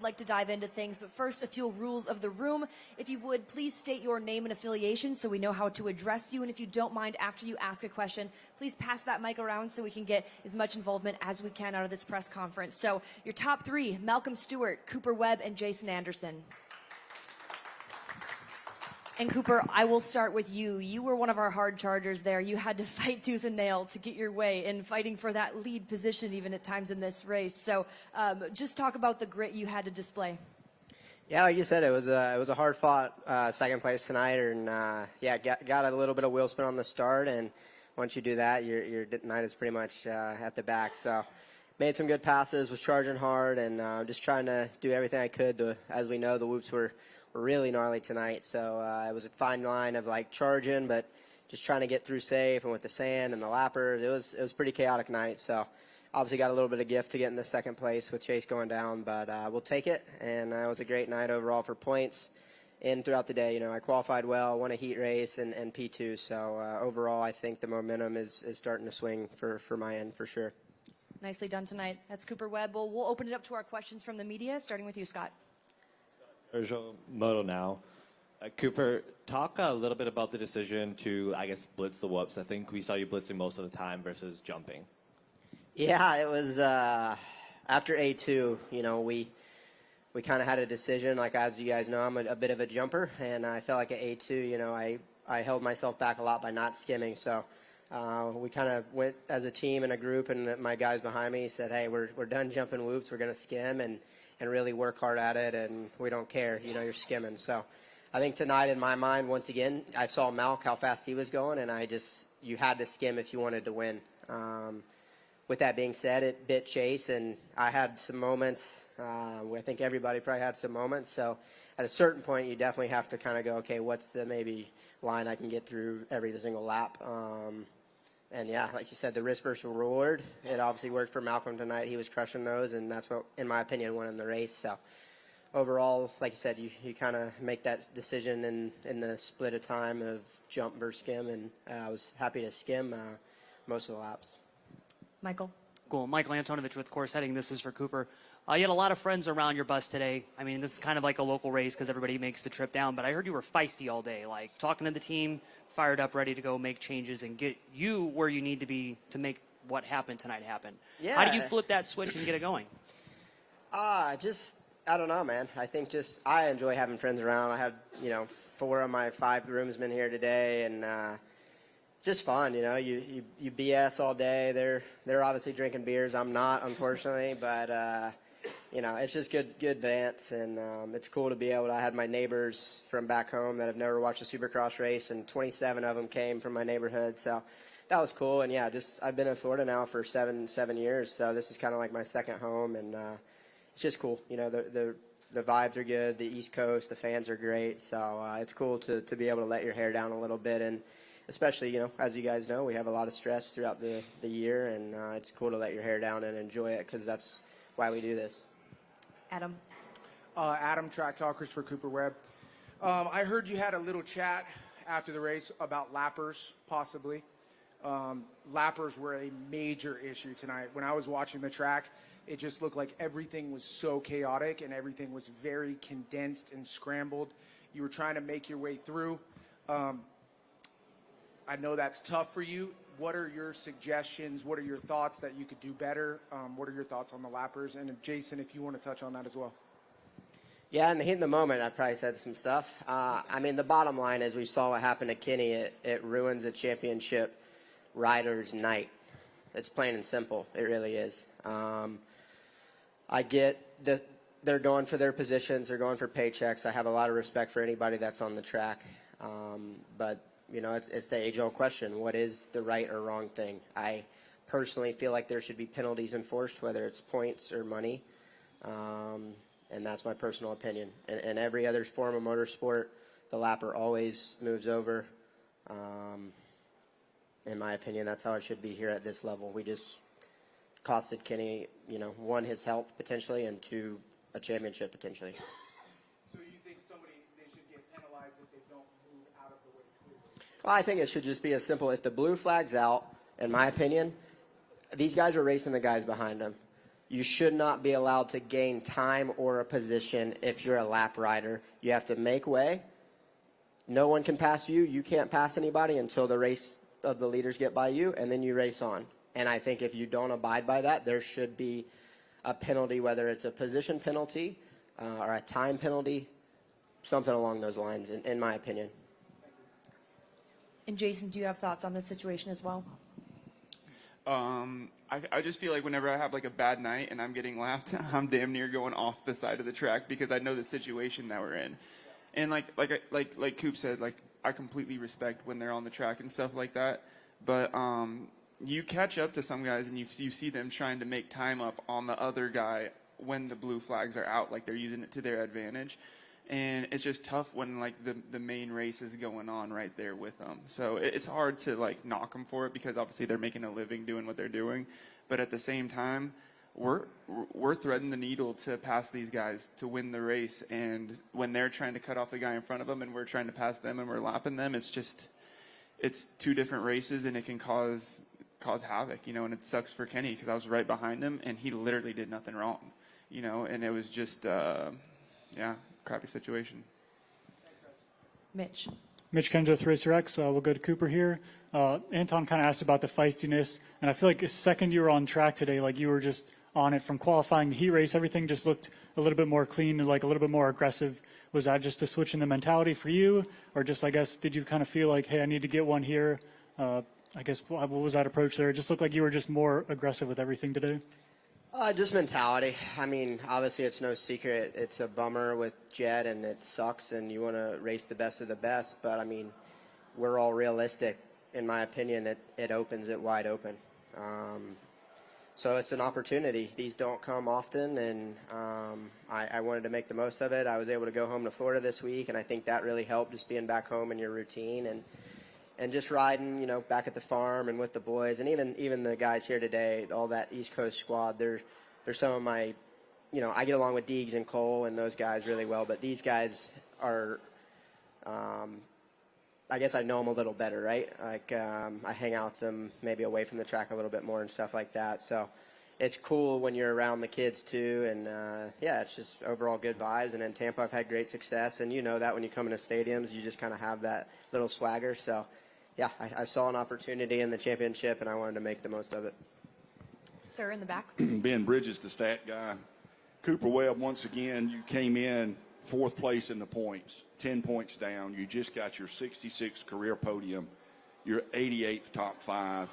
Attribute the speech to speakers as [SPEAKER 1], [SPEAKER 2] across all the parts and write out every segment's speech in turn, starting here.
[SPEAKER 1] Like to dive into things, but first a few rules of the room. If you would, please state your name and affiliation so we know how to address you. And if you don't mind, after you ask a question, please pass that mic around so we can get as much involvement as we can out of this press conference. So your top three: Malcolm Stewart, Cooper Webb, and Jason Anderson. And Cooper, I will start with you. You were one of our hard chargers there. You had to fight tooth and nail to get your way in fighting for that lead position even at times in this race. So just talk about the grit you had to display.
[SPEAKER 2] Yeah, like you said, it was a hard fought second place tonight, and got a little bit of wheel spin on the start, and once you do that, your night is pretty much at the back. So made some good passes, was charging hard, and just trying to do everything I could. As we know, the whoops were really gnarly tonight, so it was a fine line of like charging, but just trying to get through safe, and with the sand and the lappers, it was pretty chaotic night. So obviously got a little bit of gift to get in the second place with Chase going down, but we'll take it, and it was a great night overall for points. And throughout the day, I qualified well, won a heat race and P2, so overall I think the momentum is starting to swing for my end for sure.
[SPEAKER 1] Nicely done tonight. That's Cooper Webb. We'll open it up to our questions from the media, starting with you, Scott.
[SPEAKER 3] Moto now. Cooper, talk a little bit about the decision to, blitz the whoops. I think we saw you blitzing most of the time versus jumping.
[SPEAKER 2] Yeah, it was after A2, we kind of had a decision. Like, as you guys know, I'm a bit of a jumper, and I felt like at A2, I held myself back a lot by not skimming. So we kind of went as a team and a group, and my guys behind me said, hey, we're done jumping whoops. We're going to skim and really work hard at it, and we don't care. You're skimming. So I think tonight, in my mind, once again, I saw Malk, how fast he was going, and you had to skim if you wanted to win. With that being said, it bit Chase, and I had some moments. I think everybody probably had some moments. So at a certain point, you definitely have to kind of go, okay, what's the maybe line I can get through every single lap? And yeah, like you said, the risk versus reward, it obviously worked for Malcolm tonight. He was crushing those, and that's what, in my opinion, won in the race. So overall, like you said, you kind of make that decision in the split of time of jump versus skim, and I was happy to skim most of the laps.
[SPEAKER 1] Michael.
[SPEAKER 4] Cool. Michael Antonovich with Course Heading. This is for Cooper. You had a lot of friends around your bus today. I mean, this is kind of like a local race because everybody makes the trip down, but I heard you were feisty all day, like talking to the team, fired up, ready to go make changes and get you where you need to be to make what happened tonight happen.
[SPEAKER 2] Yeah.
[SPEAKER 4] How do you flip that switch and get it going?
[SPEAKER 2] I don't know, man. I think I enjoy having friends around. I had, 4 of my 5 groomsmen here today, and just fun, you BS all day. They're obviously drinking beers. I'm not, unfortunately, but it's just good dance, and it's cool to be able to. I had my neighbors from back home that have never watched a Supercross race, and 27 of them came from my neighborhood, so that was cool. And yeah, I've been in Florida now for seven years, so this is kind of like my second home, and it's just cool. The vibes are good. The East Coast, the fans are great, so it's cool to be able to let your hair down a little bit, and especially, as you guys know, we have a lot of stress throughout the year, and it's cool to let your hair down and enjoy it, because that's why we do this.
[SPEAKER 1] Adam.
[SPEAKER 5] Adam, Track Talkers for Cooper Webb. I heard you had a little chat after the race about lappers, possibly. Lappers were a major issue tonight. When I was watching the track, it just looked like everything was so chaotic and everything was very condensed and scrambled. You were trying to make your way through. I know that's tough for you. What are your suggestions? What are your thoughts that you could do better? What are your thoughts on the lappers? And Jason, if you want to touch on that as well.
[SPEAKER 2] Yeah, in the heat of the moment, I probably said some stuff. The bottom line is we saw what happened to Kenny. It ruins a championship rider's night. It's plain and simple. It really is. I get that they're going for their positions. They're going for paychecks. I have a lot of respect for anybody that's on the track. But it's the age-old question. What is the right or wrong thing? I personally feel like there should be penalties enforced, whether it's points or money. And that's my personal opinion. In every other form of motorsport, the lapper always moves over. In my opinion, that's how it should be here at this level. We just costed Kenny, 1, his health potentially, and 2, a championship potentially.
[SPEAKER 5] So you think they should get penalized if they don't move out of the way clearly?
[SPEAKER 2] Well, I think it should just be as simple. If the blue flag's out, in my opinion, these guys are racing the guys behind them. you should not be allowed to gain time or a position if you're a lap rider. You have to make way. No one can pass you. You can't pass anybody until the race of the leaders get by you, and then you race on. And I think if you don't abide by that, there should be a penalty, whether it's a position penalty or a time penalty, something along those lines, in my opinion.
[SPEAKER 1] And Jason, do you have thoughts on this situation as well?
[SPEAKER 6] I just feel like whenever I have like a bad night and I'm getting lapped, I'm damn near going off the side of the track because I know the situation that we're in. And like Coop said, like I completely respect when they're on the track and stuff like that. But you catch up to some guys and you see them trying to make time up on the other guy when the blue flags are out, like they're using it to their advantage. And it's just tough when like the main race is going on right there with them. So it's hard to like knock them for it because obviously they're making a living doing what they're doing. But at the same time, we're threading the needle to pass these guys to win the race. And when they're trying to cut off the guy in front of them and we're trying to pass them and we're lapping them, it's two different races and it can cause havoc, you know. And it sucks for Kenny because I was right behind him and he literally did nothing wrong, you know. And it was just crappy situation.
[SPEAKER 1] Mitch
[SPEAKER 7] Kenseth, Racer X. We'll go to Cooper here. Anton kind of asked about the feistiness, and I feel like the second you were on track today, like you were just on it from qualifying, the heat race, everything just looked a little bit more clean and like a little bit more aggressive. Was that just a switch in the mentality for you, or just, I guess, did you kind of feel like, hey, I need to get one here? I guess, what was that approach there? It just looked like you were just more aggressive with everything today.
[SPEAKER 2] Just mentality. I mean, obviously it's no secret. It's a bummer with Jed, and it sucks, and you want to race the best of the best. But, I mean, we're all realistic. In my opinion, it opens it wide open. So it's an opportunity. These don't come often, and I wanted to make the most of it. I was able to go home to Florida this week, and I think that really helped, just being back home in your routine and just riding, you know, back at the farm and with the boys, and even the guys here today, all that East Coast squad. They're some of my, you know, I get along with Deegs and Cole and those guys really well, but these guys are, I guess I know them a little better, right? Like I hang out with them maybe away from the track a little bit more and stuff like that. So it's cool when you're around the kids too, and it's just overall good vibes. And in Tampa, I've had great success, and you know that when you come into stadiums, you just kind of have that little swagger. So. Yeah, I saw an opportunity in the championship, and I wanted to make the most of it.
[SPEAKER 1] Sir, in the back.
[SPEAKER 8] Ben Bridges, the stat guy. Cooper Webb, once again, you came in fourth place in the points, 10 points down. You just got your 66th career podium, your 88th top five.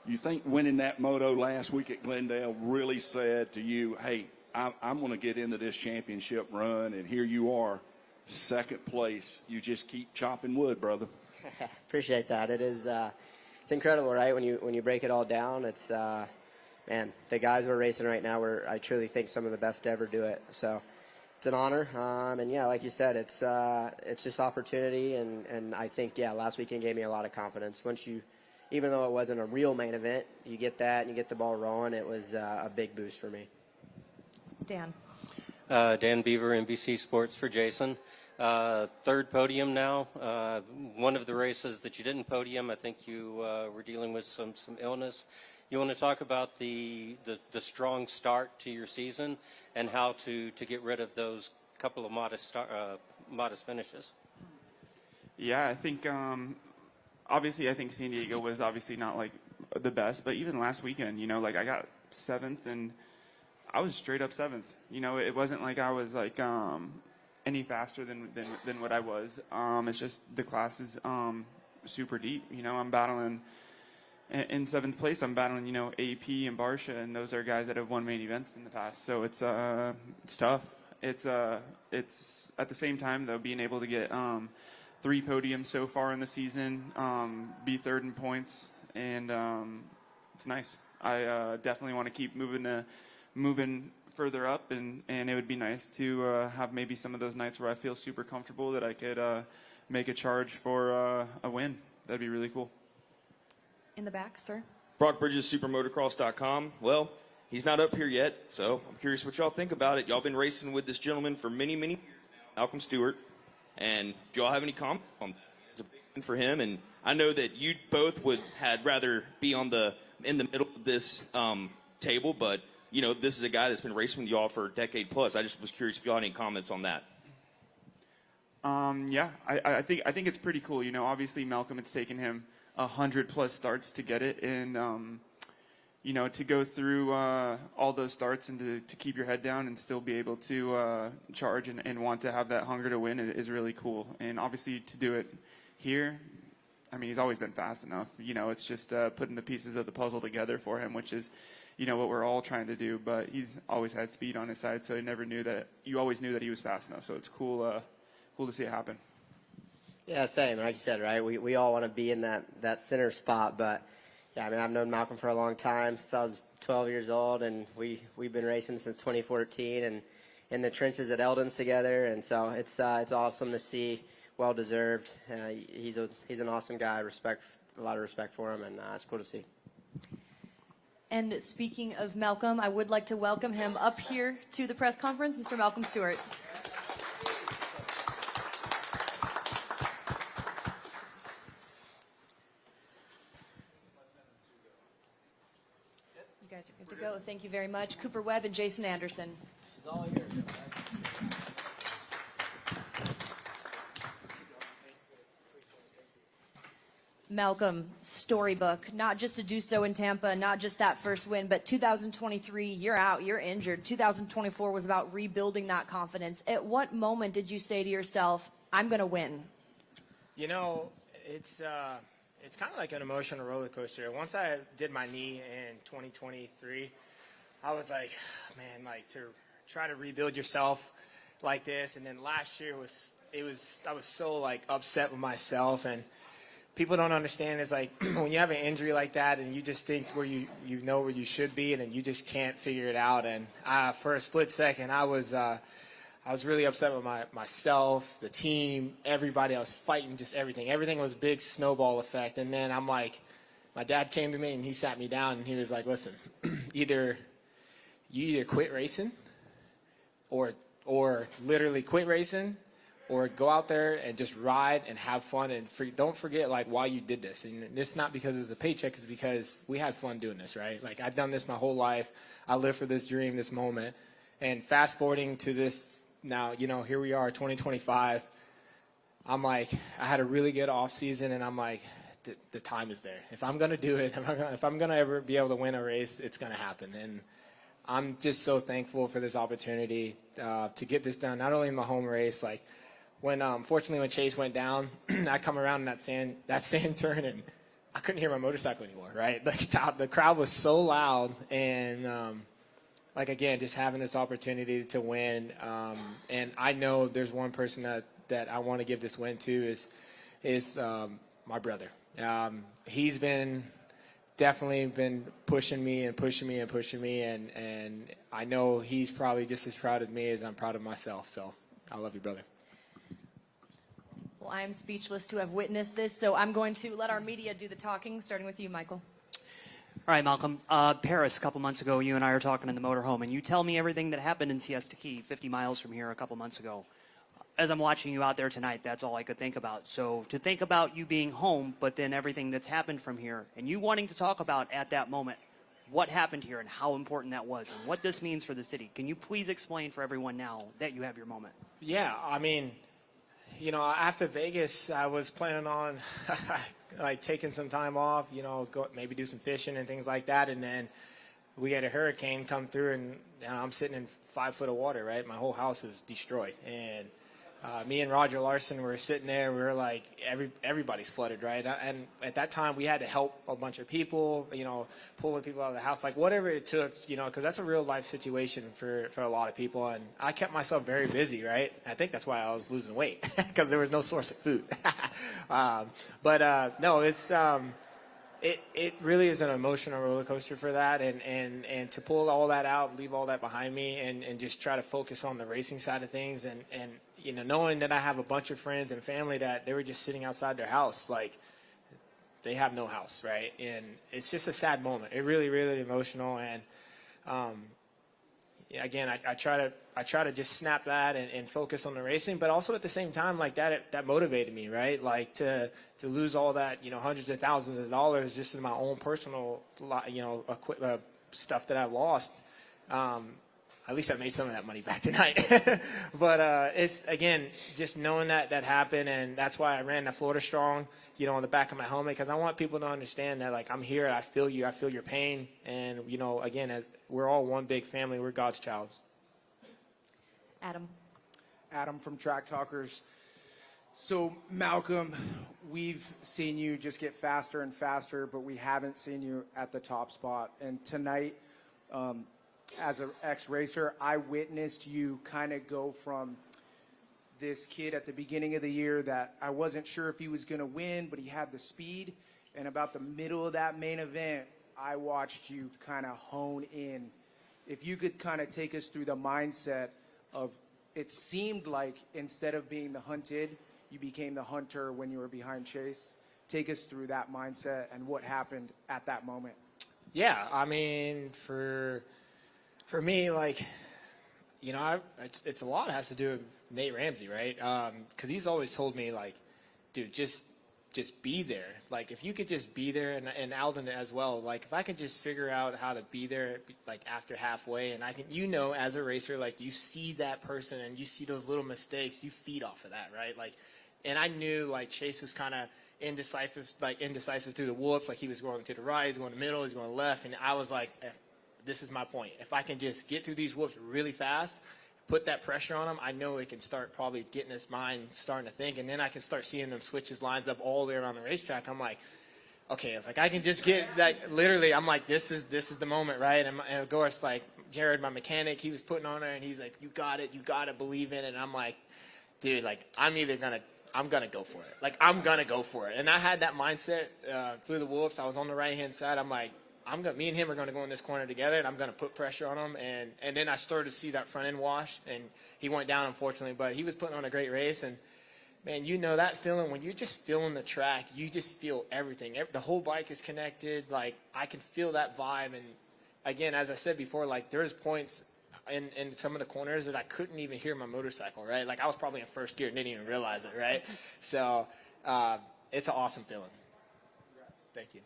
[SPEAKER 8] You think winning that moto last week at Glendale really said to you, hey, I'm going to get into this championship run, and here you are, second place. You just keep chopping wood, brother.
[SPEAKER 2] Appreciate that. It is, it's incredible, right? When you break it all down, it's, man, the guys we're racing right now, I truly think some of the best to ever do it. So it's an honor. And yeah, like you said, it's just opportunity. And I think, last weekend gave me a lot of confidence. Even though it wasn't a real main event, you get that and you get the ball rolling. It was a big boost for me.
[SPEAKER 1] Dan.
[SPEAKER 9] Dan Beaver, NBC Sports for Jason. Third podium now. One of the races that you didn't podium, I think you were dealing with some illness. You want to talk about the strong start to your season and how to get rid of those couple of modest finishes?
[SPEAKER 6] Yeah, I think obviously I think San Diego was obviously not like the best, but even last weekend, you know, like I got 7th and I was straight up 7th. You know, it wasn't like I was like any faster than what I was. It's just the class is super deep. You know, I'm battling in 7th place. I'm battling, you know, AP and Barsha, and those are guys that have won main events in the past. So it's tough. It's at the same time though, being able to get 3 podiums so far in the season, be third in points, and it's nice. I definitely want to keep moving further up, and it would be nice to have maybe some of those nights where I feel super comfortable that I could make a charge for a win. That'd be really cool.
[SPEAKER 1] In the back, sir.
[SPEAKER 10] Brock Bridges, supermotocross.com. Well, he's not up here yet, so I'm curious what y'all think about it. Y'all been racing with this gentleman for many, many years now, Malcolm Stewart, and do y'all have any comments on for him? And I know that you both had rather be in the middle of this table, but you know, this is a guy that's been racing with you all for a decade plus. I just was curious if you had any comments on that.
[SPEAKER 6] Yeah, I think it's pretty cool. You know, obviously Malcolm, it's taken him 100+ starts to get it, and you know, to go through all those starts and to keep your head down and still be able to charge and want to have that hunger to win is really cool. And obviously to do it here, I mean, he's always been fast enough. You know, it's just putting the pieces of the puzzle together for him, which is, you know, what we're all trying to do. But he's always had speed on his side, so you always knew that he was fast enough. So it's cool to see it happen.
[SPEAKER 2] Yeah, same. Like you said, right? We all want to be in that center spot, but yeah, I mean, I've known Malcolm for a long time, since I was 12 years old, and we've been racing since 2014 and in the trenches at Eldon's together, and so it's awesome to see. Well deserved. He's an awesome guy. A lot of respect for him, and it's cool to see.
[SPEAKER 1] And speaking of Malcolm, I would like to welcome him up here to the press conference, Mr. Malcolm Stewart. You guys are good to go. Thank you very much. Cooper Webb and Jason Anderson.
[SPEAKER 11] He's all here.
[SPEAKER 1] Malcolm, storybook, not just to do so in Tampa, not just that first win, but 2023, you're out, you're injured. 2024 was about rebuilding that confidence. At what moment did you say to yourself, I'm going to win?
[SPEAKER 11] You know, it's kind of like an emotional roller coaster. Once I did my knee in 2023, I was like, man, like to try to rebuild yourself like this. And then last year I was so like upset with myself, and people don't understand is like when you have an injury like that and you just think where you know where you should be and then you just can't figure it out. And for a split second, I was really upset with myself, the team, everybody. I was fighting just everything. Everything was big snowball effect. And then I'm like, my dad came to me and he sat me down and he was like, listen, you either quit racing or literally quit racing, or go out there and just ride and have fun, and don't forget like why you did this. And it's not because it was a paycheck, it's because we had fun doing this, right? Like I've done this my whole life. I live for this dream, this moment. And fast forwarding to this now, you know, here we are, 2025. I'm like, I had a really good off season, and I'm like, the time is there. If I'm going to do it, if I'm going to ever be able to win a race, it's going to happen. And I'm just so thankful for this opportunity to get this done, not only in my home race, like, fortunately when Chase went down, I come around in that sand turn and I couldn't hear my motorcycle anymore, right? The crowd was so loud, and like again, just having this opportunity to win. And I know there's one person that I want to give this win to is my brother. He's definitely been pushing me, and I know he's probably just as proud of me as I'm proud of myself. So I love you, brother.
[SPEAKER 1] Well, I am speechless to have witnessed this, so I'm going to let our media do the talking, starting with you, Michael.
[SPEAKER 4] All right, Malcolm. Paris, a couple months ago, you and I are talking in the motorhome, and you tell me everything that happened in Siesta Key, 50 miles from here a couple months ago. As I'm watching you out there tonight, that's all I could think about. So to think about you being home, but then everything that's happened from here, and you wanting to talk about at that moment what happened here and how important that was and what this means for the city. Can you please explain for everyone now that you have your moment?
[SPEAKER 11] Yeah, I mean, you know, after Vegas, I was planning on like taking some time off, you know, maybe do some fishing and things like that. And then we had a hurricane come through, and you know, I'm sitting in 5 foot of water, right? My whole house is destroyed. And me and Roger Larson were sitting there. We were like, everybody's flooded, right? And at that time, we had to help a bunch of people, you know, pulling people out of the house, like whatever it took, you know, because that's a real life situation for a lot of people. And I kept myself very busy, right? I think that's why I was losing weight, because there was no source of food. No, it's it really is an emotional roller coaster for that, and to pull all that out, leave all that behind me, and just try to focus on the racing side of things, and you know, knowing that I have a bunch of friends and family that they were just sitting outside their house, like they have no house, right? And it's just a sad moment. It really, really emotional, and again, I try to just snap that and focus on the racing, but also at the same time, like that motivated me, right? Like to lose all that, you know, hundreds of thousands of dollars just in my own personal, you know, stuff that I lost. At least I made some of that money back tonight. But it's, again, just knowing that happened, and that's why I ran the Florida Strong, you know, on the back of my helmet, because I want people to understand that, like, I'm here, I feel you, I feel your pain, and, you know, again, as we're all one big family, we're God's child.
[SPEAKER 5] Adam from Track Talkers. So, Malcolm, we've seen you just get faster and faster, but we haven't seen you at the top spot. And tonight, as an ex-racer, I witnessed you kind of go from this kid at the beginning of the year that I wasn't sure if he was going to win, but he had the speed. And about the middle of that main event, I watched you kind of hone in. If you could kind of take us through the mindset of, it seemed like instead of being the hunted, you became the hunter when you were behind Chase. Take us through that mindset and what happened at that moment.
[SPEAKER 11] Yeah, I mean, for me, like, you know, it's a lot has to do with Nate Ramsey, right? Because he's always told me, like, dude, just be there. Like, if you could just be there, and Alden as well, like, if I could just figure out how to be there, like, after halfway, and I can, you know, as a racer, like, you see that person and you see those little mistakes, you feed off of that, right? Like, and I knew, like, Chase was kind of indecisive through the whoops, like, he was going to the right, he's going to the middle, he's going to the left, and I was like, this is my point. If I can just get through these whoops really fast, put that pressure on him, I know it can start probably getting his mind starting to think, and then I can start seeing them switch his lines up all the way around the racetrack. I'm like, okay, if like I can just get, like, literally, I'm like, this is the moment, right? And of course, like, Jared, my mechanic, he was putting on her, and he's like, you got it, believe in it. And I'm like, dude, like, I'm gonna go for it. Like, I'm gonna go for it. And I had that mindset through the whoops. I was on the right-hand side. I'm like, me and him are going to go in this corner together, and I'm going to put pressure on him. And then I started to see that front end wash, and he went down, unfortunately. But he was putting on a great race. And, man, you know that feeling when you're just feeling the track, you just feel everything. The whole bike is connected. Like, I can feel that vibe. And, again, as I said before, like, there's points in some of the corners that I couldn't even hear my motorcycle, right? Like, I was probably in first gear and didn't even realize it, right? So it's an awesome feeling. Thank you.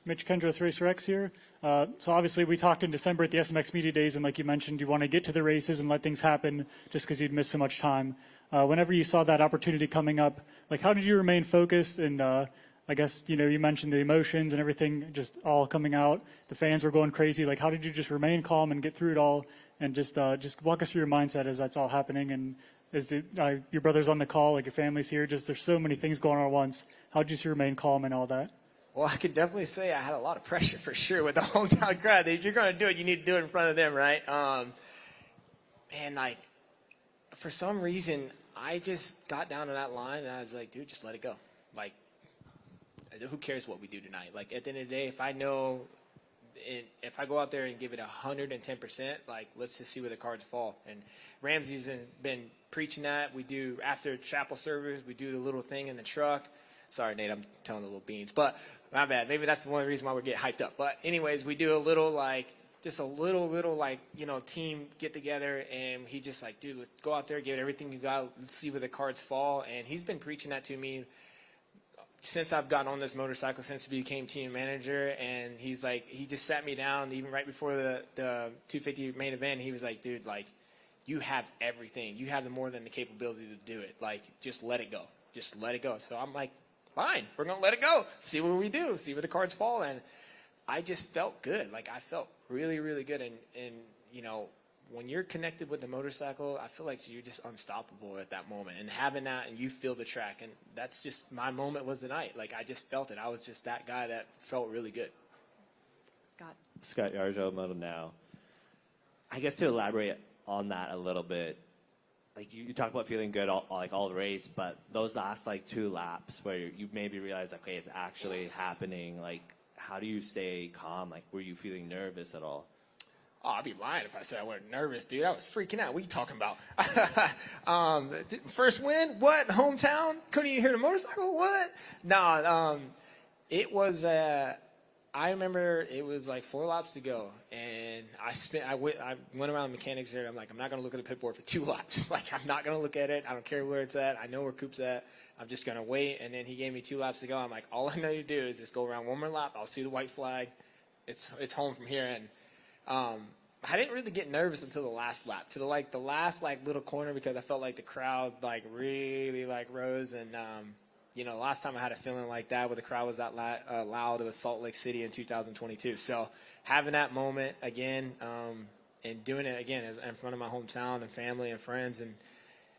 [SPEAKER 1] Mitch
[SPEAKER 7] Kendrith, Racer X here. So obviously we talked in December at the SMX Media Days, and like you mentioned, you want to get to the races and let things happen just because you'd missed so much time. Whenever you saw that opportunity coming up, like, how did you remain focused? And I guess, you know, you mentioned the emotions and everything just all coming out. The fans were going crazy. Like, how did you just remain calm and get through it all? And just walk us through your mindset as that's all happening. And as your brother's on the call, like your family's here, just there's so many things going on at once. How did you remain calm and all that?
[SPEAKER 11] Well, I could definitely say I had a lot of pressure for sure with the hometown crowd. If you're going to do it, you need to do it in front of them, right? And, like, for some reason, I just got down to that line, and I was like, dude, just let it go. Like, who cares what we do tonight? Like, at the end of the day, if I know, if I go out there and give it 110%, like, let's just see where the cards fall. And Ramsey's been preaching that. We do, after chapel service, we do the little thing in the truck. Sorry, Nate, I'm telling the little beans. But my bad. Maybe that's the one reason why we're getting hyped up. But anyways, we do a little, like, just a little, like, you know, team get together. And he just like, dude, let's go out there, give it everything you got. Let's see where the cards fall. And he's been preaching that to me since I've gotten on this motorcycle, since he became team manager. And he's like, he just sat me down even right before the 250 main event. He was like, dude, like, you have everything. You have more than the capability to do it. Like, just let it go. Just let it go. So I'm like, fine, we're going to let it go. See what we do. See where the cards fall. And I just felt good. Like, I felt really, really good. And you know, when you're connected with the motorcycle, I feel like you're just unstoppable at that moment. And having that, and you feel the track. And that's just, my moment was the night. Like, I just felt it. I was just that guy that felt really good.
[SPEAKER 3] Scott Yarjo, Moto Now. I guess to elaborate on that a little bit, like you talk about feeling good all the race, but those last like 2 laps where you maybe realize, okay, it's actually happening. Like, how do you stay calm? Like, were you feeling nervous at all?
[SPEAKER 11] Oh, I'd be lying if I said I wasn't nervous, dude. I was freaking out. What are you talking about? First win? What? Hometown? Couldn't even hear the motorcycle? What? No, it was, I remember it was like 4 laps to go, and I went around the mechanics there. I'm like, I'm not going to look at the pit board for 2 laps. Like, I'm not going to look at it. I don't care where it's at. I know where Coop's at. I'm just going to wait. And then he gave me 2 laps to go. I'm like, all I know to do is just go around one more lap. I'll see the white flag. It's home from here. And I didn't really get nervous until the last lap, to the last little corner, because I felt like the crowd really rose. And last time I had a feeling like that where the crowd was that loud, it was Salt Lake City in 2022. So having that moment again, and doing it again in front of my hometown and family and friends and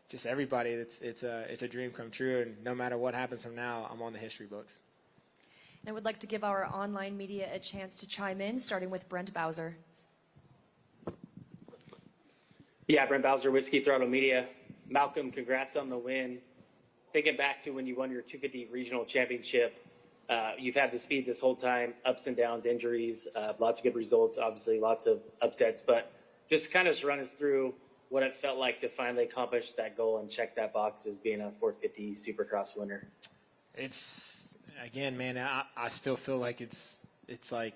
[SPEAKER 11] just everybody, it's a dream come true. And no matter what happens from now, I'm on the history books.
[SPEAKER 1] I would like to give our online media a chance to chime in, starting with Brent Bowser.
[SPEAKER 12] Yeah, Brent Bowser, Whiskey Throttle Media. Malcolm, congrats on the win. Thinking back to when you won your 250 regional championship, you've had the speed this whole time, ups and downs, injuries, lots of good results, obviously lots of upsets, but just kind of run us through what it felt like to finally accomplish that goal and check that box as being a 450 Supercross winner.
[SPEAKER 11] It's, again, man, I still feel like it's like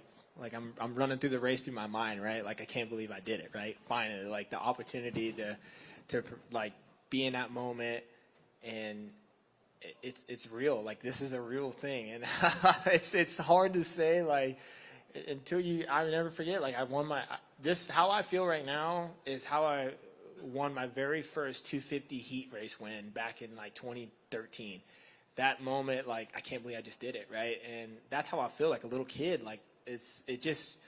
[SPEAKER 11] I'm running through the race through my mind, right? Like, I can't believe I did it, right? Finally, like the opportunity to like be in that moment, and it's real. Like, this is a real thing, and it's hard to say, like, until I never forget. Like, I won how I feel right now is how I won my very first 250 heat race win back in 2013. That moment, like, I can't believe I just did it, right? And that's how I feel, like a little kid. Like, it's just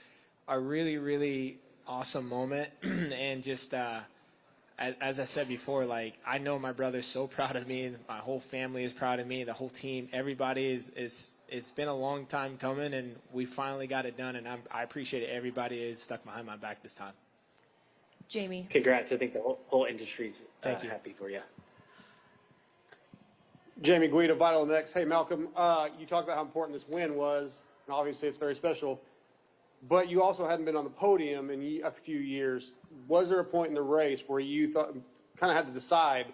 [SPEAKER 11] a really, really awesome moment. And just, as I said before, like, I know my brother's so proud of me. My whole family is proud of me. The whole team, everybody is it's been a long time coming, and we finally got it done. And I appreciate it. Everybody is stuck behind my back this time.
[SPEAKER 1] Jamie.
[SPEAKER 12] Congrats. I think the whole industry's happy for you.
[SPEAKER 13] Jamie Guida, Vital Next. Hey, Malcolm, you talked about how important this win was, and obviously it's very special, but you also hadn't been on the podium in a few years. Was there a point in the race where you kind of had to decide,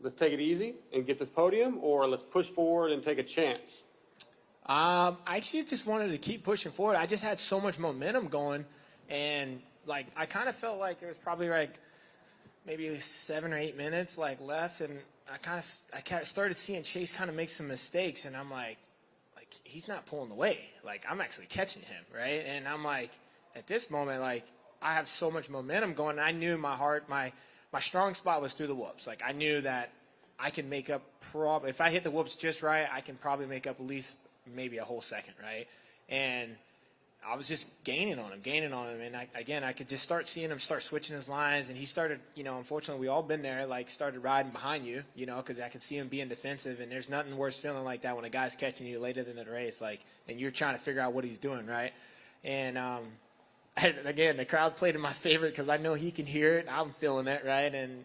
[SPEAKER 13] let's take it easy and get the podium, or let's push forward and take a chance?
[SPEAKER 11] I actually just wanted to keep pushing forward. I just had so much momentum going, and like I kind of felt like it was probably like maybe 7 or 8 minutes left, and I kind of started seeing Chase kind of make some mistakes, and I'm like he's not pulling away. Like, I'm actually catching him, right? And I'm like, at this moment, like, I have so much momentum going. And I knew in my heart, my strong spot was through the whoops. Like, I knew that I can make up if I hit the whoops just right, I can probably make up at least maybe a whole second, right? And I was just gaining on him. And I could just start seeing him start switching his lines. And he started, unfortunately, we all been there, like, started riding behind you, because I could see him being defensive. And there's nothing worse feeling like that when a guy's catching you later in the race, like, and you're trying to figure out what he's doing, right? And, again, the crowd played in my favorite because I know he can hear it. I'm feeling it, right? And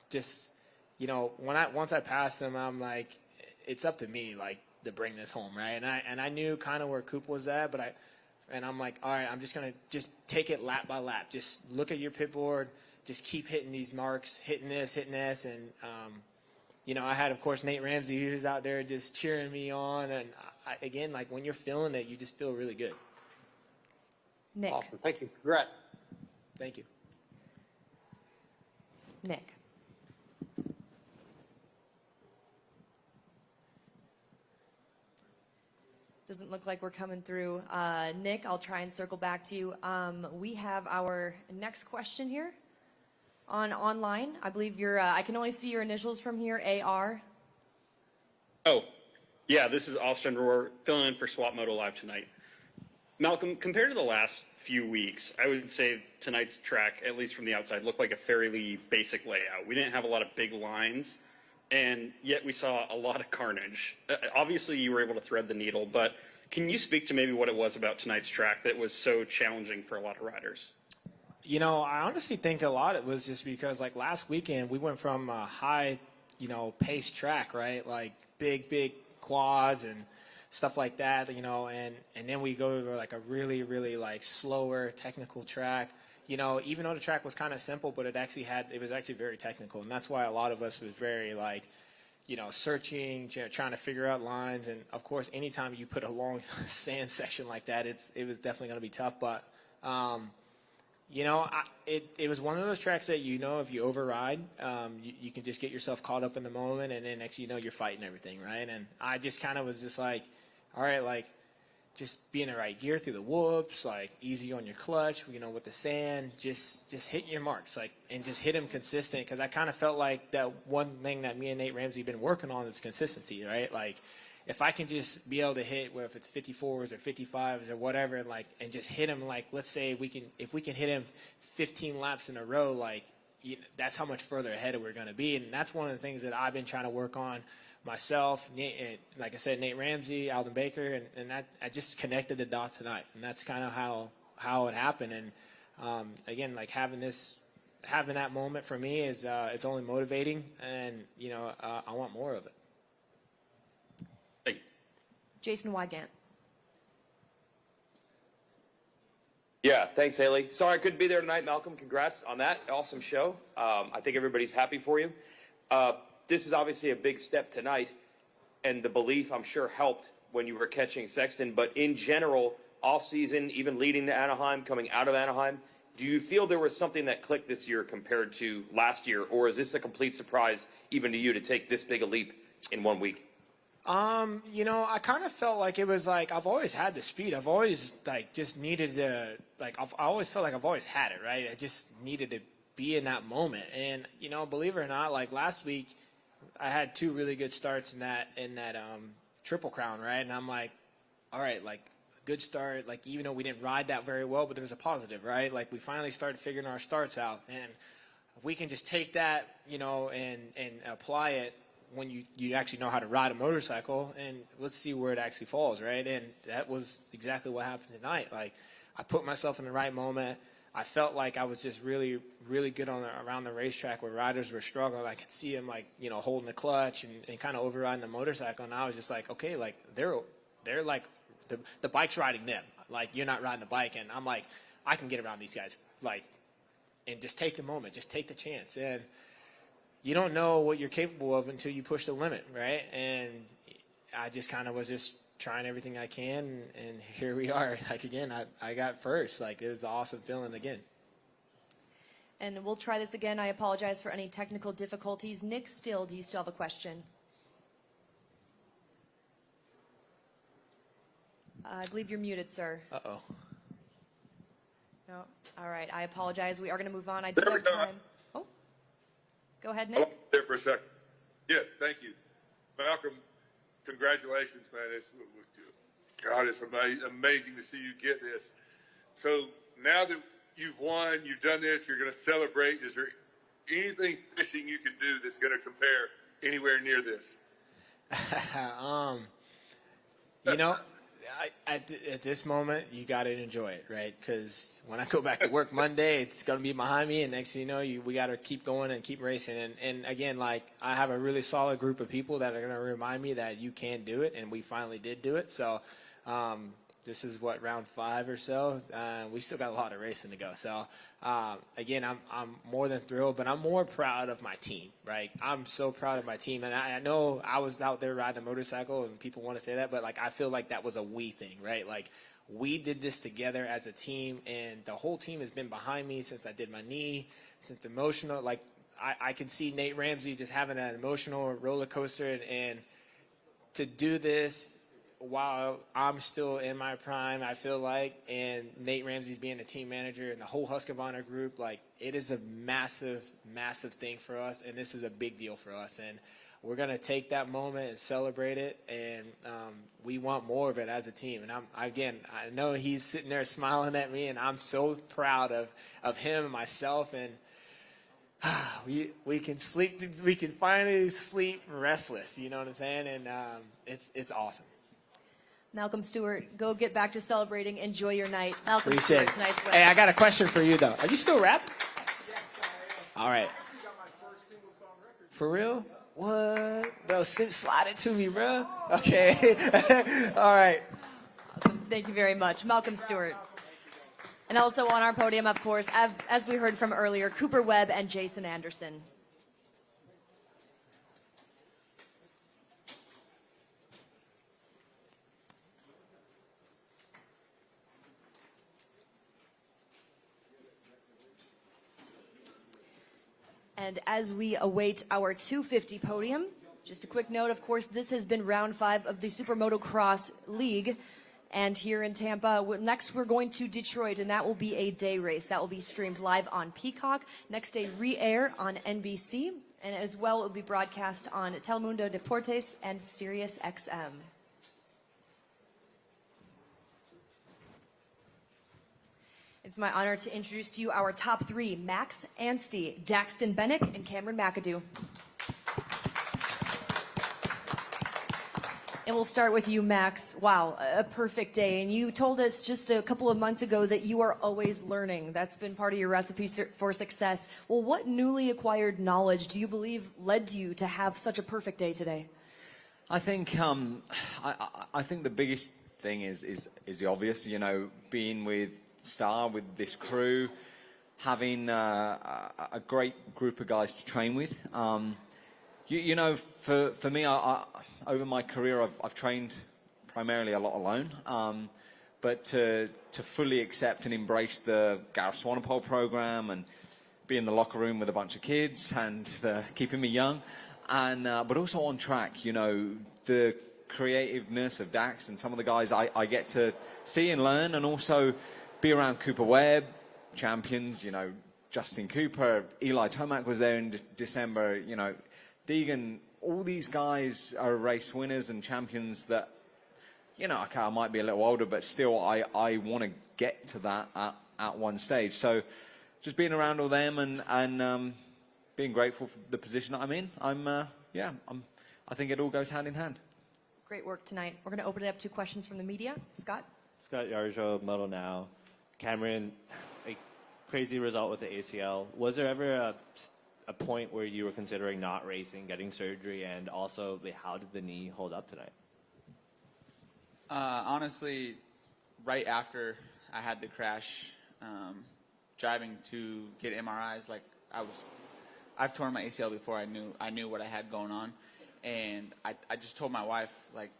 [SPEAKER 11] just, once I passed him, I'm like, it's up to me, like, to bring this home, right? And I knew kind of where Coop was at, but and I'm like, all right, I'm just going to just take it lap by lap. Just look at your pit board. Just keep hitting these marks, hitting this. And, I had, of course, Nate Ramsey, who was out there just cheering me on. And, again, like, when you're feeling it, you just feel really good.
[SPEAKER 1] Nick.
[SPEAKER 13] Awesome. Thank you. Congrats.
[SPEAKER 11] Thank you.
[SPEAKER 1] Nick. Doesn't look like we're coming through. Nick, I'll try and circle back to you. We have our next question here online. I believe I can only see your initials from here, AR.
[SPEAKER 14] Oh, yeah, this is Austin Rohr filling in for Swap Moto Live tonight. Malcolm, compared to the last few weeks, I would say tonight's track, at least from the outside, looked like a fairly basic layout. We didn't have a lot of big lines, and yet we saw a lot of carnage. Obviously, you were able to thread the needle, but can you speak to maybe what it was about tonight's track that was so challenging for a lot of riders?
[SPEAKER 11] I honestly think a lot it was just because, like, last weekend we went from a high, paced track, right? Like, big quads and stuff like that, and then we go over, like, a really, really, like, slower technical track. Even though the track was kind of simple, but it was actually very technical. And that's why a lot of us was very, like, searching, trying to figure out lines. And, of course, anytime you put a long sand section like that, it was definitely going to be tough. But, it was one of those tracks that, if you override, you can just get yourself caught up in the moment. And then next you're fighting everything, right? And I just kind of was just like, all right, like, just be in the right gear through the whoops, like easy on your clutch, you know, with the sand, just hit your marks, like, and just hit them consistent. Cause I kind of felt like that one thing that me and Nate Ramsey been working on is consistency, right? Like if I can just be able to hit, whether if it's 54s or 55s or whatever, like, and just hit them, like, let's say if we can hit him 15 laps in a row, like, that's how much further ahead we're going to be. And that's one of the things that I've been trying to work on myself, and like I said, Nate Ramsey, Alden Baker, and that I just connected the dots tonight, and that's kind of how it happened. And again, like having that moment for me is it's only motivating, and you know I want more of it.
[SPEAKER 14] Thank you.
[SPEAKER 1] Jason Wygant.
[SPEAKER 15] Yeah, thanks, Haley. Sorry I couldn't be there tonight, Malcolm. Congrats on that awesome show. I think everybody's happy for you. This is obviously a big step tonight, and the belief, I'm sure, helped when you were catching Sexton. But in general, off-season, even leading to Anaheim, coming out of Anaheim, do you feel there was something that clicked this year compared to last year, or is this a complete surprise even to you to take this big a leap in 1 week?
[SPEAKER 11] You know, I kind of felt like it was like I've always had the speed. I've always like just needed to I always felt like I've always had it, right? I just needed to be in that moment. And you know, believe it or not, like last week, I had 2 really good starts in that Triple Crown, right? And I'm like, all right, like good start. Like even though we didn't ride that very well, but there was a positive, right? Like we finally started figuring our starts out, and if we can just take that, you know, and apply it when you actually know how to ride a motorcycle, and let's see where it actually falls, right? And that was exactly what happened tonight. Like I put myself in the right moment. I felt like I was just really, really good around the racetrack where riders were struggling. I could see them like, you know, holding the clutch and kind of overriding the motorcycle. And I was just like, okay, like they're like the bike's riding them. Like you're not riding the bike. And I'm like, I can get around these guys, like, and just take the moment, just take the chance. And you don't know what you're capable of until you push the limit, right? And I just kind of was just trying everything I can, and here we are. Like again, I got first. Like it was an awesome feeling again.
[SPEAKER 1] And we'll try this again. I apologize for any technical difficulties. Nick Still, do you still have a question? I believe you're muted, sir.
[SPEAKER 11] Uh-oh.
[SPEAKER 1] No. All right. I apologize. We are going to move on. I do have time. Oh. Go ahead, Nick.
[SPEAKER 16] Hold on there for a second. Yes, thank you. Malcolm, congratulations, man. God, it's amazing to see you get this. So now that you've won, you've done this, you're going to celebrate. Is there anything fishing you can do that's going to compare anywhere near this?
[SPEAKER 11] You know, at this moment, you got to enjoy it, right? Because when I go back to work Monday, it's going to be behind me, and next thing you know, we got to keep going and keep racing. And again, like I have a really solid group of people that are going to remind me that you can do it, and we finally did do it. So this is what, round 5 or so. We still got a lot of racing to go. So again, I'm more than thrilled, but I'm more proud of my team, right? I'm so proud of my team, and I know I was out there riding a motorcycle, and people want to say that, but like I feel like that was a we thing, right? Like we did this together as a team, and the whole team has been behind me since I did my knee, since the emotional. Like I could see Nate Ramsey just having an emotional roller coaster, and to do this while I'm still in my prime, I feel like, and Nate Ramsey's being a team manager and the whole Husqvarna group, like it is a massive, massive thing for us, and this is a big deal for us. And we're going to take that moment and celebrate it, and we want more of it as a team. And I know he's sitting there smiling at me, and I'm so proud of him and myself, and we can sleep. We can finally sleep restless. You know what I'm saying? And it's awesome.
[SPEAKER 1] Malcolm Stewart, go get back to celebrating. Enjoy your night. Malcolm
[SPEAKER 11] Appreciate
[SPEAKER 1] Stewart, tonight's
[SPEAKER 11] it. Hey, I got a question for you though. Are you still rapping? All right. For real? What? Bro, slide it to me, bro. Okay. All right.
[SPEAKER 1] Awesome. Thank you very much. Malcolm Stewart. And also on our podium, of course, as we heard from earlier, Cooper Webb and Jason Anderson. And as we await our 250 podium, just a quick note, of course, this has been round 5 of the Super Motocross League. and here in Tampa. Next, we're going to Detroit, and that will be a day race. That will be streamed live on Peacock. Next day, re-air on NBC, and as well, it will be broadcast on Telemundo Deportes and Sirius XM. It's my honor to introduce to you our top three, Max Anstey, Daxton Bennick, and Cameron McAdoo. And we'll start with you, Max. Wow, a perfect day. And you told us just a couple of months ago that you are always learning. That's been part of your recipe for success. Well, what newly acquired knowledge do you believe led you to have such a perfect day today?
[SPEAKER 17] I think I think the biggest thing is the obvious. You know, being with Star, with this crew, having a great group of guys to train with. You know, for me, I over my career, I've trained primarily a lot alone. But to fully accept and embrace the Gareth Swanepoel program and be in the locker room with a bunch of kids and keeping me young, and but also on track, you know, the creativeness of Dax and some of the guys I get to see and learn, and also be around Cooper Webb, champions, you know, Justin Cooper, Eli Tomac was there in December, you know, Deegan, all these guys are race winners and champions that, you know, okay, I might be a little older, but still I want to get to that at one stage. So just being around all them and being grateful for the position that I'm in, I think it all goes hand in hand.
[SPEAKER 1] Great work tonight. We're going to open it up to questions from the media. Scott?
[SPEAKER 3] Scott Yarjo, Moto Now. Cameron, a crazy result with the ACL. Was there ever a point where you were considering not racing, getting surgery, and also how did the knee hold up tonight?
[SPEAKER 18] Honestly, right after I had the crash, driving to get MRIs, like I've torn my ACL before I knew what I had going on, and I just told my wife, like,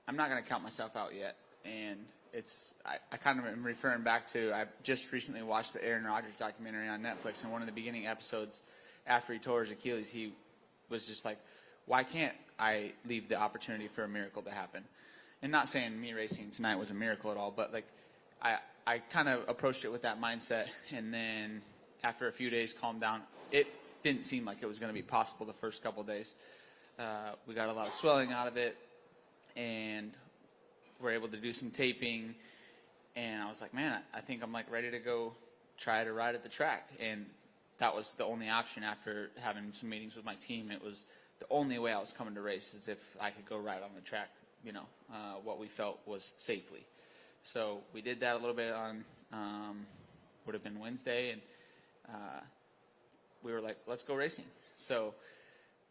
[SPEAKER 18] I'm not going to count myself out yet. And I kind of am referring back to, I just recently watched the Aaron Rodgers documentary on Netflix, and one of the beginning episodes, after he tore his Achilles, he was just like, why can't I leave the opportunity for a miracle to happen? And not saying me racing tonight was a miracle at all, but like I kind of approached it with that mindset, and then after a few days calmed down. It didn't seem like it was going to be possible the first couple of days. We got a lot of swelling out of it, and we're able to do some taping, and I was like, man, I think I'm like ready to go try to ride at the track. And that was the only option after having some meetings with my team. It was the only way I was coming to race is if I could go ride on the track, you know, what we felt was safely. So we did that a little bit on, would have been Wednesday, and we were like, let's go racing. So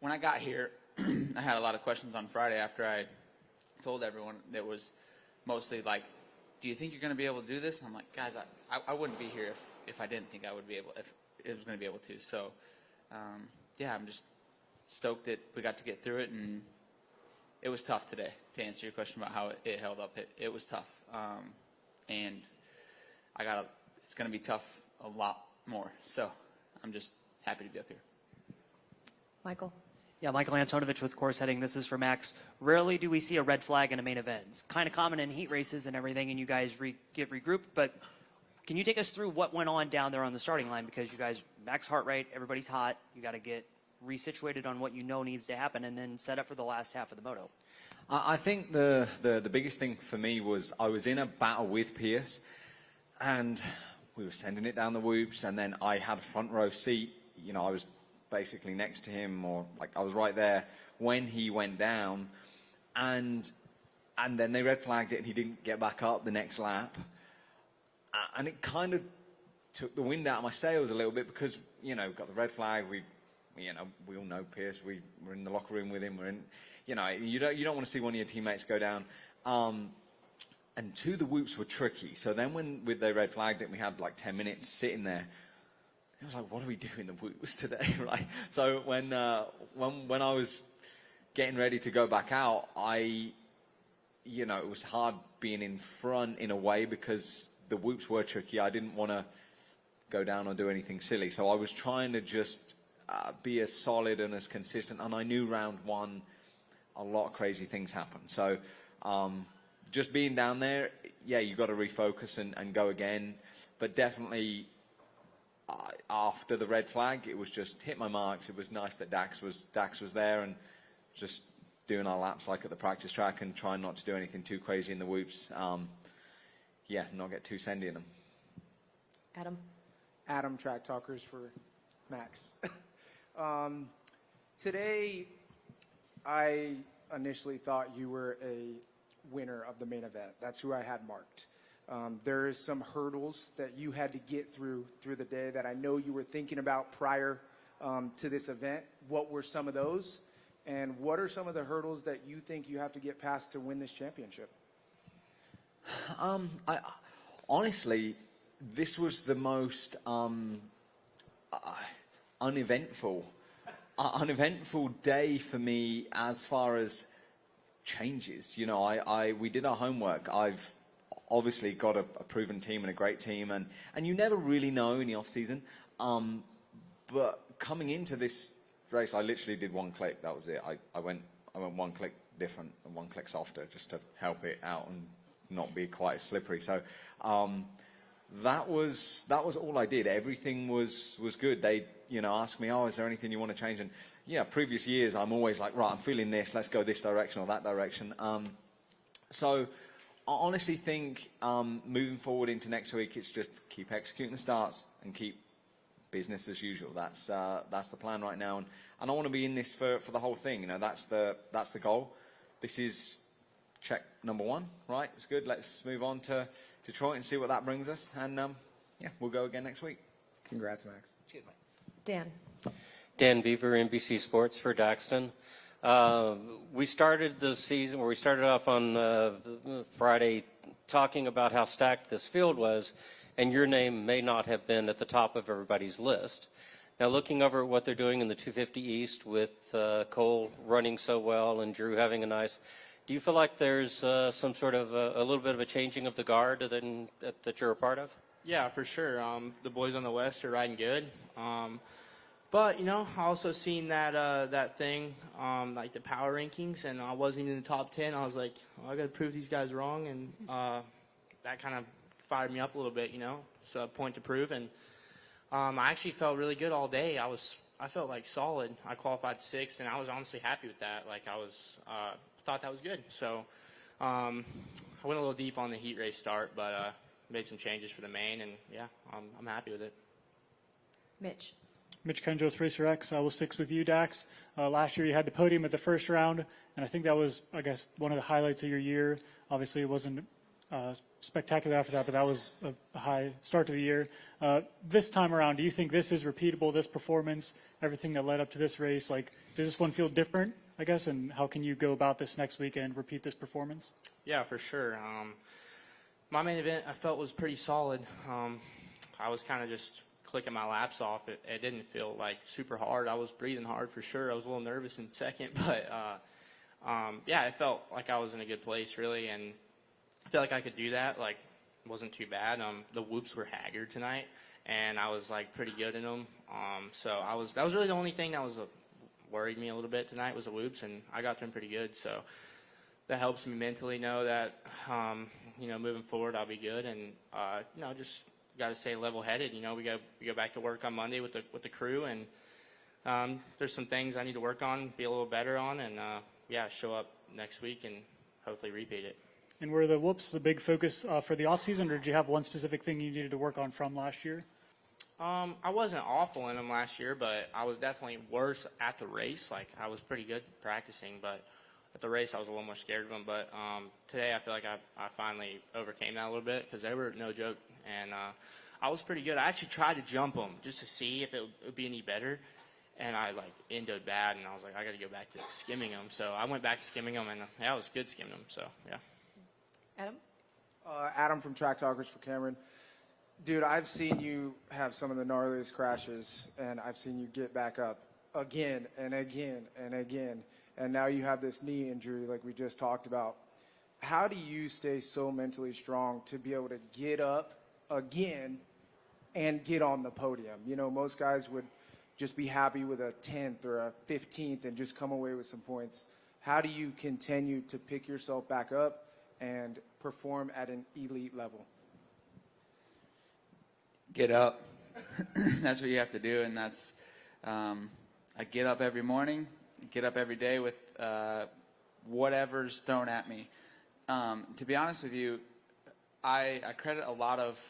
[SPEAKER 18] when I got here, I had a lot of questions on Friday after I told everyone. That was mostly like, do you think you're going to be able to do this? And I'm like, guys, I wouldn't be here if I didn't think I would be able, if it was going to be able to. So, yeah, I'm just stoked that we got to get through it, and it was tough today. To answer your question about how it held up, it was tough, and it's going to be tough a lot more. So I'm just happy to be up here.
[SPEAKER 1] Michael.
[SPEAKER 4] Yeah, Michael Antonovich with Course Heading. This is for Max. Rarely do we see a red flag in a main event. It's kind of common in heat races and everything, and you guys get regrouped. But can you take us through what went on down there on the starting line? Because you guys, max heart rate, everybody's hot. You got to get resituated on what you know needs to happen, and then set up for the last half of the moto.
[SPEAKER 17] I think the biggest thing for me was I was in a battle with Pierce, and we were sending it down the whoops, and then I had a front row seat. You know, I was basically next to him, or like I was right there when he went down, and then they red flagged it, and he didn't get back up the next lap, and it kind of took the wind out of my sails a little bit because, you know, got the red flag. We all know Pierce. We're in the locker room with him. We're in, you know, you don't want to see one of your teammates go down. And two, the whoops were tricky. So then when they red flagged it, we had like 10 minutes sitting there. It was like, what do we do in the whoops today, right? So when I was getting ready to go back out, it was hard being in front in a way because the whoops were tricky. I didn't want to go down or do anything silly. So I was trying to just be as solid and as consistent. And I knew round one, a lot of crazy things happened. So just being down there, yeah, you got to refocus and go again. But definitely after the red flag, it was just hit my marks. It was nice that Dax was there and just doing our laps like at the practice track and trying not to do anything too crazy in the whoops. Yeah, not get too sandy in them.
[SPEAKER 5] Adam, Track Talkers for Max. Today, I initially thought you were a winner of the main event. That's who I had marked. There is some hurdles that you had to get through the day that I know you were thinking about prior to this event. What were some of those? And what are some of the hurdles that you think you have to get past to win this championship?
[SPEAKER 17] Honestly, this was the most uneventful day for me as far as changes. You know, we did our homework. I've obviously got a proven team and a great team, and you never really know in the off season. But coming into this race, I literally did one click. That was it. I went one click different and one click softer just to help it out and not be quite as slippery. So that was all I did. Everything was good. They asked me, is there anything you want to change? And yeah, previous years I'm always like, right, I'm feeling this, let's go this direction or that direction. So I honestly think moving forward into next week, it's just keep executing the starts and keep business as usual. That's the plan right now, and I want to be in this for the whole thing. That's the goal. This is check number one, right? It's good. Let's move on to Detroit and see what that brings us, and we'll go again next week.
[SPEAKER 5] Congrats, Max.
[SPEAKER 17] Cheers, mate.
[SPEAKER 9] Dan Beaver, NBC Sports for Daxton. We started the season, or we started off on Friday talking about how stacked this field was, and your name may not have been at the top of everybody's list. Now, looking over at what they're doing in the 250 East with Cole running so well and Drew having a nice, do you feel like there's some sort of a little bit of a changing of the guard that you're a part of?
[SPEAKER 19] Yeah, for sure. The boys on the West are riding good. But, I also seen that thing, like the power rankings, and I wasn't even in the top 10. I was like, I got to prove these guys wrong, and that kind of fired me up a little bit, It's a point to prove. And I actually felt really good all day. I felt like solid. I qualified 6th, and I was honestly happy with that. Like thought that was good. So I went a little deep on the heat race start, but made some changes for the main, and yeah, I'm happy with it.
[SPEAKER 7] Mitch Kendrith, Racer X. We'll stick with you, Dax. Last year you had the podium at the first round, and I think that was, I guess, one of the highlights of your year. Obviously, it wasn't spectacular after that, but that was a high start to the year. This time around, do you think this is repeatable, this performance, everything that led up to this race? Like, does this one feel different, I guess, and how can you go about this next week and repeat this performance?
[SPEAKER 19] Yeah, for sure. My main event, I felt, was pretty solid. I was kind of just clicking my laps off. It didn't feel like super hard. I was breathing hard for sure. I was a little nervous in second, but yeah, it felt like I was in a good place really, and I feel like I could do that. Like, it wasn't too bad. The whoops were haggard tonight, and I was like pretty good in them. So that was really the only thing that was worried me a little bit tonight was the whoops, and I got them pretty good. So that helps me mentally know that moving forward I'll be good, and just got to stay level-headed. We go back to work on Monday with the crew, and there's some things I need to work on, be a little better on, and show up next week and hopefully repeat it.
[SPEAKER 7] And were the whoops the big focus for the off-season, or did you have one specific thing you needed to work on from last year?
[SPEAKER 19] I wasn't awful in them last year, but I was definitely worse at the race. Like, I was pretty good practicing, but at the race I was a little more scared of them. But today I feel like I finally overcame that a little bit because they were no joke, and I was pretty good. I actually tried to jump them just to see if it would be any better, and I ended bad, and I was like, I got to go back to skimming them. So I went back to skimming them, and it was good skimming them. So yeah.
[SPEAKER 5] Adam from Track Talkers for Cameron. Dude, I've seen you have some of the gnarliest crashes, and I've seen you get back up again and again and again. And now you have this knee injury like we just talked about. How do you stay so mentally strong to be able to get up again and get on the podium? Most guys would just be happy with a 10th or a 15th and just come away with some points. How do you continue to pick yourself back up and perform at an elite level?
[SPEAKER 18] Get up. That's what you have to do, and that's I get up every morning, get up every day with whatever's thrown at me. To be honest with you, I credit a lot of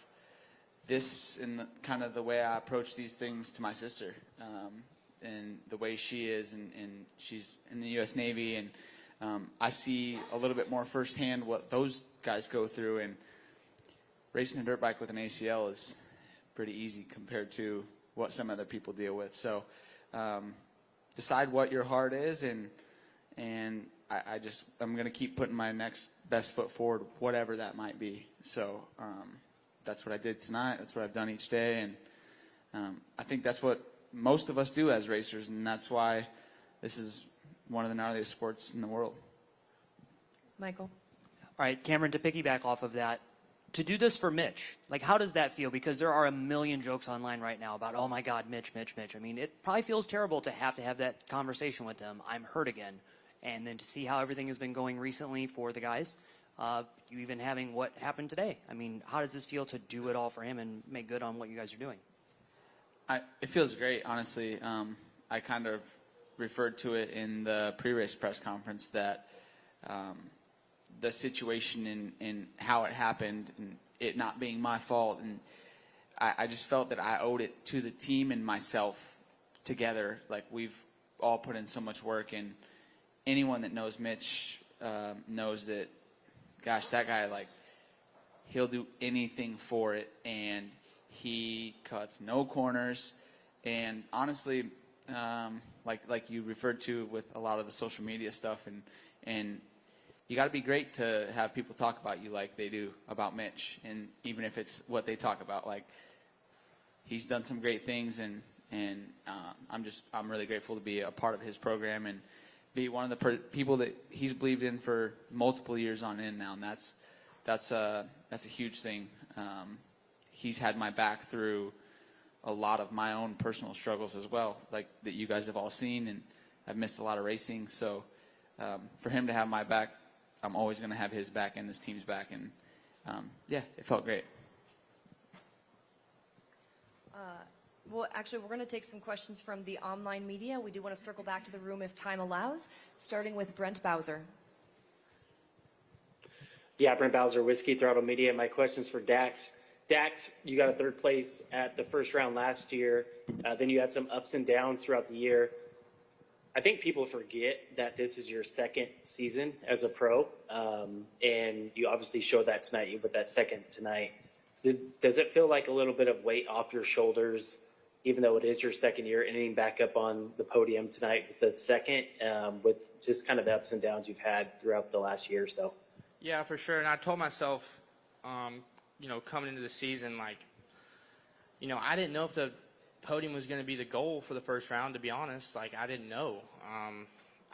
[SPEAKER 18] this in kind of the way I approach these things to my sister, and the way she is, and she's in the U.S. Navy, and I see a little bit more firsthand what those guys go through, and racing a dirt bike with an ACL is pretty easy compared to what some other people deal with. So decide what your heart is, and I'm going to keep putting my next best foot forward, whatever that might be. So that's what I did tonight. That's what I've done each day, and I think that's what most of us do as racers, and that's why this is one of the gnarliest sports in the world.
[SPEAKER 1] Michael.
[SPEAKER 4] All right, Cameron, to piggyback off of that, to do this for Mitch, like, how does that feel? Because there are a million jokes online right now about, oh my God, Mitch. I mean, it probably feels terrible to have that conversation with him. I'm hurt again. And then to see how everything has been going recently for the guys, you even having what happened today. I mean, how does this feel to do it all for him and make good on what you guys are doing?
[SPEAKER 18] It feels great, honestly. I kind of referred to it in the pre-race press conference that the situation and how it happened and it not being my fault. And I just felt that I owed it to the team and myself together. Like, we've all put in so much work, and anyone that knows Mitch knows that, gosh, that guy, like, he'll do anything for it, and he cuts no corners. And honestly, like you referred to with a lot of the social media stuff, and you got to be great to have people talk about you like they do about Mitch. And even if it's what they talk about, like, he's done some great things, and I'm really grateful to be a part of his program and be one of the people that he's believed in for multiple years on end now. And that's a huge thing. He's had my back through a lot of my own personal struggles as well, like that you guys have all seen, and I've missed a lot of racing. So for him to have my back, I'm always going to have his back and this team's back. And yeah, it felt great.
[SPEAKER 1] Well, actually, we're going to take some questions from the online media. We do want to circle back to the room if time allows, starting with Brent Bowser.
[SPEAKER 12] Yeah, Brent Bowser, Whiskey Throttle Media. My question's for Dax. Dax, you got a third place at the first round last year. Then you had some ups and downs throughout the year. I think people forget that this is your second season as a pro, and you obviously showed that tonight with that second tonight. Does it feel like a little bit of weight off your shoulders, even though it is your second year, ending back up on the podium tonight with the second, with just kind of the ups and downs you've had throughout the last year or so?
[SPEAKER 11] Yeah, for sure. And I told myself, coming into the season, I didn't know if the podium was going to be the goal for the first round, to be honest. Like, I didn't know.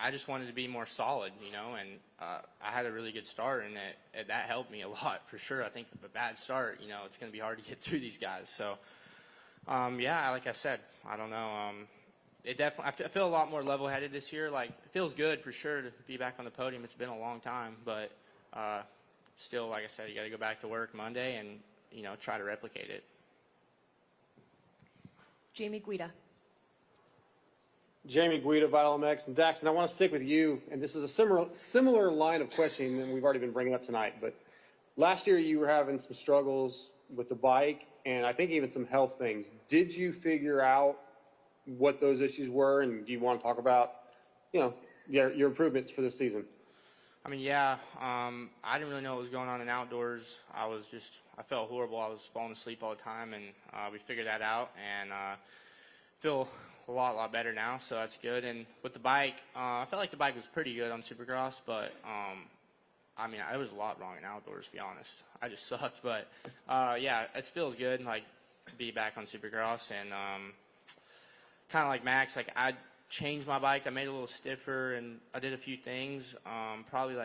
[SPEAKER 11] I just wanted to be more solid, and I had a really good start, and that helped me a lot, for sure. I think a bad start, it's going to be hard to get through these guys. So, yeah, like I said, I don't know. It definitely, I feel a lot more level-headed this year. Like, it feels good, for sure, to be back on the podium. It's been a long time, but still, like I said, you got to go back to work Monday and, try to replicate it.
[SPEAKER 1] Jamie Guida.
[SPEAKER 13] Jamie Guida, Vital MX, and Dax, and I want to stick with you, and this is a similar line of questioning than we've already been bringing up tonight, but last year you were having some struggles with the bike, and I think even some health things. Did you figure out what those issues were, and do you want to talk about, your improvements for this season?
[SPEAKER 11] I mean, yeah, I didn't really know what was going on in outdoors. I felt horrible. I was falling asleep all the time, and we figured that out, and feel a lot better now, so that's good. And with the bike, I felt like the bike was pretty good on Supercross, but there was a lot wrong in outdoors, to be honest. I just sucked, but yeah, it feels good, to be back on Supercross, and kind of like Max, I changed my bike. I made it a little stiffer, and I did a few things probably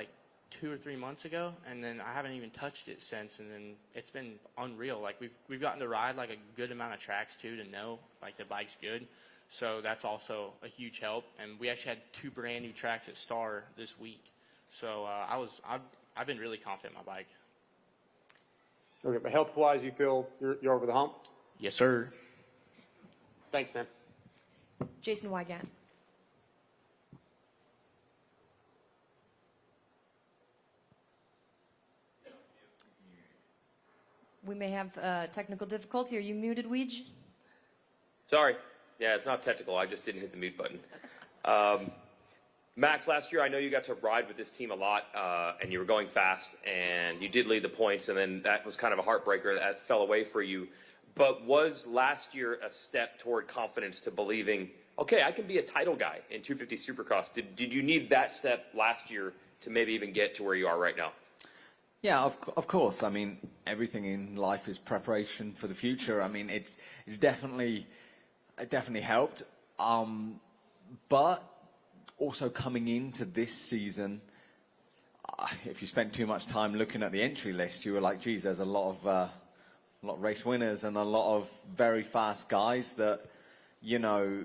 [SPEAKER 11] 2 or 3 months ago, and then I haven't even touched it since, and then it's been unreal. We've gotten to ride a good amount of tracks too, to know the bike's good, so that's also a huge help. And we actually had 2 brand new tracks at Star this week, so
[SPEAKER 19] I've been really confident in my bike.
[SPEAKER 13] Okay, but health-wise, you feel you're over the hump?
[SPEAKER 19] Yes, sir.
[SPEAKER 13] Thanks, man.
[SPEAKER 1] Jason Wygant. We may have technical difficulty. Are you muted, Weege?
[SPEAKER 15] Sorry. Yeah, it's not technical. I just didn't hit the mute button. Max, last year I know you got to ride with this team a lot, and you were going fast, and you did lead the points, and then that was kind of a heartbreaker that fell away for you. But was last year a step toward confidence to believing, okay, I can be a title guy in 250 Supercross? Did you need that step last year to maybe even get to where you are right now?
[SPEAKER 17] Yeah, of course. I mean, everything in life is preparation for the future. I mean, it definitely helped. But also coming into this season, if you spent too much time looking at the entry list, you were like, geez, there's a lot of race winners and a lot of very fast guys that, you know,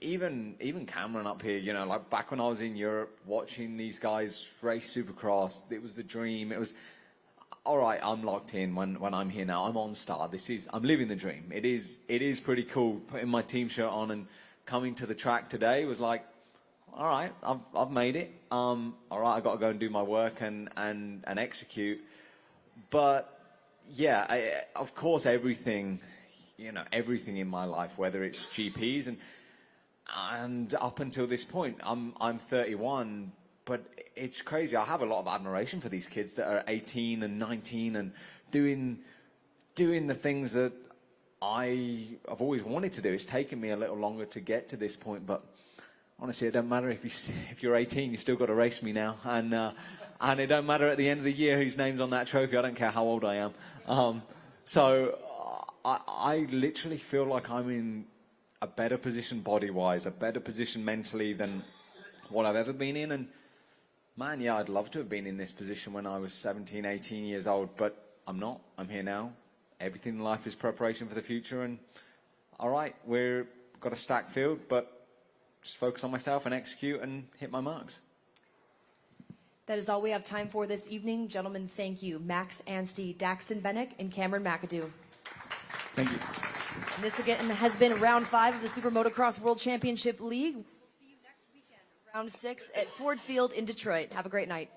[SPEAKER 17] even Cameron up here, you know, like back when I was in Europe watching these guys race Supercross, it was the dream. It was, all right, I'm locked in when I'm here now. I'm on Star. I'm living the dream. It is pretty cool putting my team shirt on and coming to the track today was like, all right, I've made it. All right, I got to go and do my work and execute. But yeah, of course, everything in my life, whether it's GPs and up until this point, I'm 31, but it's crazy. I have a lot of admiration for these kids that are 18 and 19 and doing the things that I've always wanted to do. It's taken me a little longer to get to this point, but honestly, it doesn't matter if you're 18, you still got to race me now, and it don't matter at the end of the year whose name's on that trophy. I don't care how old I am. So I literally feel like I'm in a better position body-wise, a better position mentally than what I've ever been in. And man, yeah, I'd love to have been in this position when I was 17, 18 years old, but I'm not. I'm here now. Everything in life is preparation for the future. And all right, we've got a stacked field, but just focus on myself and execute and hit my marks.
[SPEAKER 1] That is all we have time for this evening. Gentlemen, thank you. Max Anstey, Daxton Bennick, and Cameron McAdoo.
[SPEAKER 17] Thank you.
[SPEAKER 1] And this again has been round 5 of the Super Motocross World Championship League. We'll see you next weekend, round 6 at Ford Field in Detroit. Have a great night.